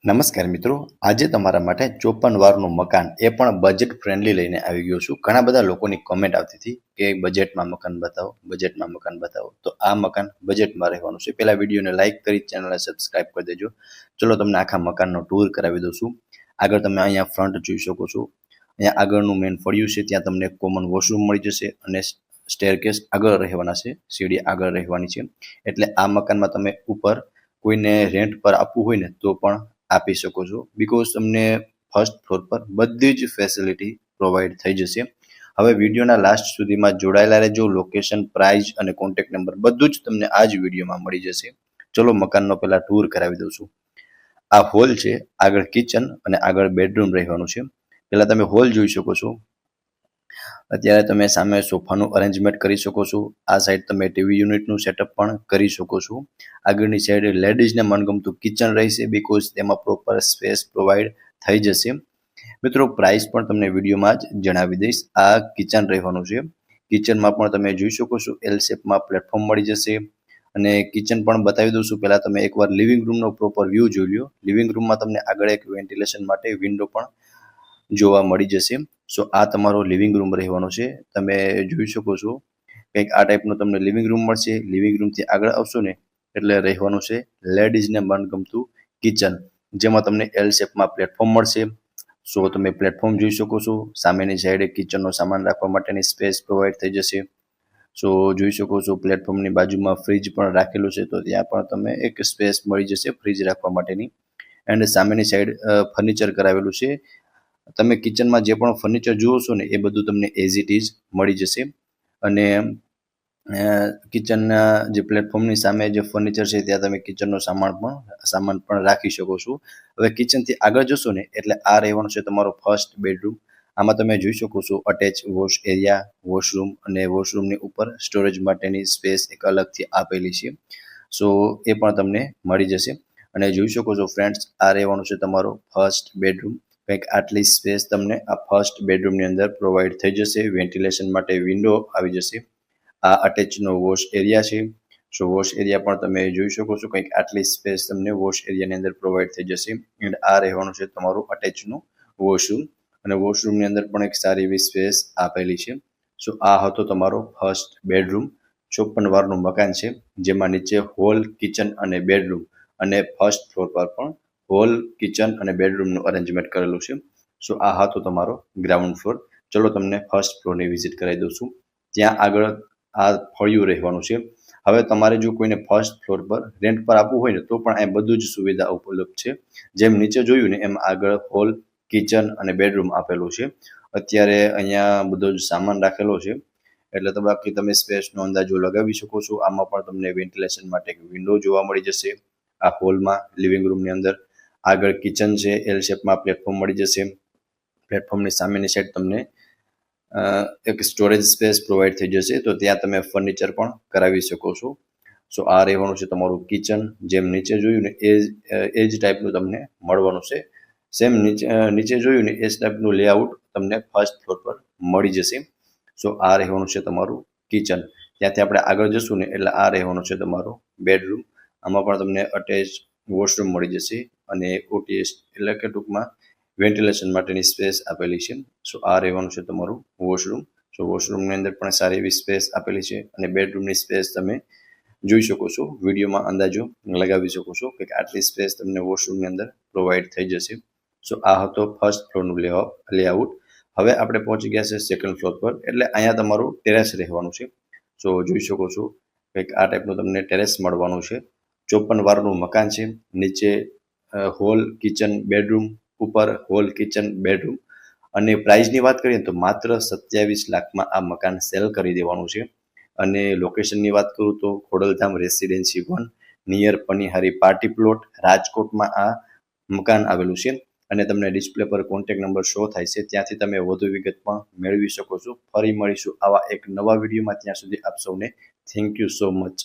નમસ્કાર મિત્રો, આજે તમારા માટે 54 વારનું મકાન એ પણ બજેટ ફ્રેન્ડલી લઈને આવી ગયો છું. ઘણા બધા લોકોની કોમેન્ટ આવતી હતી કે બજેટમાં મકાન બતાવો, બજેટમાં મકાન બતાવો. તો આ મકાન બજેટમાં રહેવાનું છે. પહેલા વિડીયોને લાઇક કરી ચેનલને સબસ્ક્રાઇબ કરી દેજો. ચલો તમને આખા મકાનનો ટૂર કરાવી દઉં છું. આગળ તમે અહીંયા ફ્રન્ટ જોઈ શકો છો. અહીંયા આગળનું મેઇન ફળિયું છે, ત્યાં તમને કોમન વોશરૂમ મળી જશે અને સ્ટેરકેસ આગળ રહેવાના છે, સીડી આગળ રહેવાની છે. એટલે આ મકાનમાં તમે ઉપર કોઈને રેન્ટ પર આપવું હોય ને તો પણ આપી શકો છો, બીકોઝ તમને ફર્સ્ટ ફ્લોર પર બધી જ ફેસિલિટી પ્રોવાઈડ થઈ જશે. હવે વિડીયોના લાસ્ટ સુધીમાં જોડાયેલા રહેજો. લોકેશન, પ્રાઇસ અને કોન્ટેક્ટ નંબર બધું જ તમને આ જ વિડીયોમાં મળી જશે. ચલો મકાનનો પહેલા ટૂર કરાવી દઉં છું. આ હોલ છે, આગળ કિચન અને આગળ બેડરૂમ રહેવાનું છે. પહેલા તમે હોલ જોઈ શકો છો. અત્યારે તમે સામે સોફાનું અરેન્જમેન્ટ કરી શકો છો. આ સાઈડ તમે ટીવી યુનિટનું સેટઅપ પણ કરી શકો છો. આગળની સાઈડ લેડીઝને મનગમતું કિચન રહેશે, બીકોઝ તેમાં પ્રોપર સ્પેસ પ્રોવાઈડ થઈ જશે. મિત્રો પ્રાઇસ પણ તમને વિડીયોમાં જ જણાવી દઈશ. આ કિચન રહેવાનું છે. કિચનમાં પણ તમે જોઈ શકો છો એલ શેપમાં પ્લેટફોર્મ મળી જશે અને કિચન પણ બતાવી દઉં છું. પહેલાં તમે એકવાર લિવિંગ રૂમનો પ્રોપર વ્યૂ જોઈ લો. લિવિંગ રૂમમાં તમને આગળ એક વેન્ટિલેશન માટે વિન્ડો પણ જોવા મળી જશે. સો આ તમારો લિવિંગ રૂમ રહેવાનો છે. તમે જોઈ શકો છો કંઈક આ ટાઈપનો તમને લિવિંગ રૂમ મળશે. લિવિંગ રૂમથી આગળ આવશો ને એટલે રહેવાનું છે લેડીઝને મનગમતું કિચન, જેમાં તમને એલ શેપમાં પ્લેટફોર્મ મળશે. સો તમે પ્લેટફોર્મ જોઈ શકો છો. સામેની સાઈડે કિચનનો સામાન રાખવા માટેની સ્પેસ પ્રોવાઈડ થઈ જશે. સો જોઈ શકો છો પ્લેટફોર્મની બાજુમાં ફ્રીજ પણ રાખેલું છે, તો ત્યાં પણ તમે એક સ્પેસ મળી જશે ફ્રીજ રાખવા માટેની. એન્ડ સામેની સાઈડ ફર્નિચર કરાવેલું છે. તમે કિચનમાં જે પણ ફર્નિચર જુઓ છો ને એ બધું તમને એઝ ઇટ ઇઝ મળી જશે. અને કિચનના જે પ્લેટફોર્મની સામે જે ફર્નિચર છે ત્યાં તમે કિચનનો સામાન પણ રાખી શકો છો. હવે કિચનથી આગળ જશો ને એટલે આ રહેવાનું છે તમારો ફર્સ્ટ બેડરૂમ. આમાં તમે જોઈ શકો છો અટેચ વોશ એરિયા, વોશરૂમ અને વોશરૂમની ઉપર સ્ટોરેજ માટેની સ્પેસ એક અલગથી આપેલી છે. સો એ પણ તમને મળી જશે. અને જોઈ શકો છો ફ્રેન્ડ્સ, આ રહેવાનું છે તમારો ફર્સ્ટ બેડરૂમ. કંઈક આટલી સ્પેસ તમને આ ફર્સ્ટ બેડરૂમની અંદર પ્રોવાઈડ થઈ જશે. વેન્ટિલેશન માટે વિન્ડો આવી જશે. આ અટેચનો વોશ એરિયા છે. સો વોશ એરિયા પણ તમે જોઈ શકો છો. કંઈક આટલી સ્પેસ તમને વોશ એરિયાની અંદર પ્રોવાઈડ થઈ જશે. એન્ડ આ રહેવાનું છે તમારું અટેચનું વોશરૂમ. અને વોશરૂમની અંદર પણ એક સારી એવી સ્પેસ આપેલી છે. સો આ હતો તમારો ફર્સ્ટ બેડરૂમ. 54 વારનું મકાન છે, જેમાં નીચે હોલ, કિચન અને બેડરૂમ અને ફર્સ્ટ ફ્લોર પર પણ હોલ, કિચન અને બેડરૂમનું અરેન્જમેન્ટ કરેલું છે. સો આ હતો તમારો ગ્રાઉન્ડ ફ્લોર. ચલો તમને ફર્સ્ટ ફ્લોરની વિઝિટ કરાવી દઉં છું. ત્યાં આગળ આ ફળિયું રહેવાનું છે. હવે તમારે જો કોઈને ફર્સ્ટ ફ્લોર પર રેન્ટ પર આપવું હોય ને તો પણ અહીં બધું જ સુવિધા ઉપલબ્ધ છે. જેમ નીચે જોયું ને એમ આગળ હોલ, કિચન અને બેડરૂમ આપેલું છે. અત્યારે અહીંયા બધો જ સામાન રાખેલો છે, એટલે તો બાકી તમે સ્પેસનો અંદાજો લગાવી શકો છો. આમાં પણ તમને વેન્ટિલેશન માટે વિન્ડો જોવા મળી જશે. આ હોલમાં લિવિંગ રૂમની અંદર આગળ કિચન છે, એલ શેપમાં પ્લેટફોર્મ મળી જશે. પ્લેટફોર્મની સામેની સાઈડ તમને એક સ્ટોરેજ સ્પેસ પ્રોવાઈડ થઈ જશે, તો ત્યાં તમે ફર્નિચર પણ કરાવી શકો છો. સો આ રહેવાનું છે તમારું કિચન. જેમ નીચે જોયું ને એ જ ટાઈપનું તમને મળવાનું છે. સેમ નીચે જોયું ને એ જ ટાઈપનું લેઆઉટ તમને ફર્સ્ટ ફ્લોર પર મળી જશે. સો આ રહેવાનું છે તમારું કિચન. ત્યાંથી આપણે આગળ જશું ને એટલે આ રહેવાનું છે તમારો બેડરૂમ. આમાં પણ તમને અટેચ વોશરૂમ મળી જશે અને ઓટીએસ એટલે કે ટૂંકમાં વેન્ટિલેશન માટેની સ્પેસ આપેલી છે. સો આ રહેવાનું છે તમારું વોશરૂમ. સો વોશરૂમની અંદર પણ સારી એવી સ્પેસ આપેલી છે અને બેડરૂમની સ્પેસ તમે જોઈ શકો છો. વિડીયોમાં અંદાજો લગાવી શકો છો કે આટલી સ્પેસ તમને વોશરૂમની અંદર પ્રોવાઈડ થઈ જશે. સો આ હતો ફર્સ્ટ ફ્લોરનું લેઆઉટ. હવે આપણે પહોંચી ગયા છે સેકન્ડ ફ્લોર પર, એટલે અહીંયા તમારું ટેરેસ રહેવાનું છે. સો જોઈ શકો છો કંઈક આ ટાઈપનું તમને ટેરેસ મળવાનું છે. 54 વારનું મકાન છે. નીચે હોલ, કિચન, બેડરૂમ, ઉપર હોલ, કિચન, બેડરૂમ. અને પ્રાઇસની વાત કરીએ તો માત્ર 27 લાખમાં આ મકાન સેલ કરી દેવાનું છે. અને લોકેશનની વાત કરું તો Khodaldham residency 1 near Panihari party plot, રાજકોટમાં આ મકાન આવેલું છે. અને તમને ડિસ્પ્લે પર કોન્ટેક્ટ નંબર શો થાય છે, ત્યાંથી તમે વધુ વિગત પણ મેળવી શકો છો. ફરી મળીશું આવા એક નવા વિડીયોમાં. ત્યાં સુધી આપ સૌને થેન્ક યુ સો મચ.